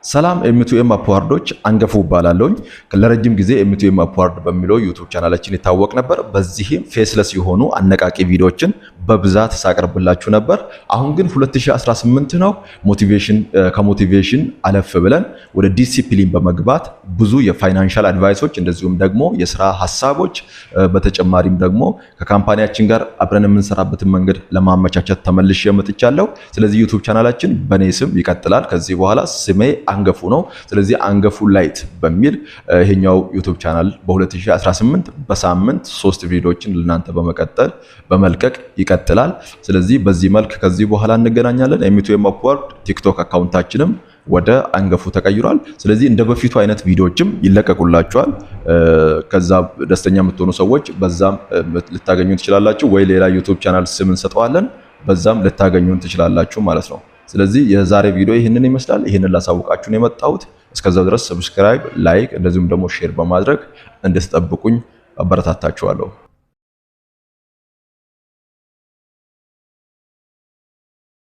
ሰላም ኤም2ኤም አፕዋርዶች አንገፉ ባላለውኝ ለረጅም ጊዜ ኤም2ኤም አፕዋርድ በሚለው ዩቲዩብ ቻናላችን ይታወቅ ነበር። በዚህም ፌስለስ የሆኑ አነቃቂ ቪዲዮዎችን በብዛት ሳቀርብላችሁ ነበር። አሁን ግን 2018 ነው። ከሞቲቬሽን አለፍ ብለን ወደ ዲሲፕሊን በመግባት ብዙ የፋይናንሻል አድቫይሶች እንደዚሁም ደግሞ የስራ ሐሳቦች በተጨማሪም ደግሞ ከካምፓኒያችን ጋር አብረን የምንሰራበትን መንገድ ለማመቻቸት ተመልሼ መጥቻለሁ። ስለዚህ ዩቲዩብ ቻናላችን በኔ ስም ይቀጥላል። ከዚህ በኋላ ስሜ አንገፉ ነው። ስለዚህ አንገፉ ላይት በሚል ይሄኛው ዩቲዩብ ቻናል በ2018 በሳምንት 3 ቪዲዮዎችን ለናንተ በመልቀቅ ይቀጥላል። ስለዚህ በዚህ መልክ ከዚህ በኋላ እንገናኛለን። ኤም2ኤም አፕዋርድ ቲክቶክ አካውንታችንም ወደ አንገፉ ተቀይሯል። ስለዚህ እንደ በፊቱ አይነት ቪዲዮዎችም ይለቀቁላችኋል። ከዛ ደስተኛ የምትሆኑ ሰዎች በዛም ልታገኙ ትችላላችሁ፣ ወይ ሌላ ዩቲዩብ ቻናል ስም እንሰጠዋለን፣ በዛም ልታገኙን ትችላላችሁ ማለት ነው። ስለዚህ የዛሬ ቪዲዮ ይህንን ይመስላል። ይህንን ላሳውቃችሁ ነው የመጣሁት። እስከዛው ድረስ ሰብስክራይብ፣ ላይክ እንደዚሁም ደግሞ ሼር በማድረግ እንድትጠብቁኝ አበረታታችኋለሁ።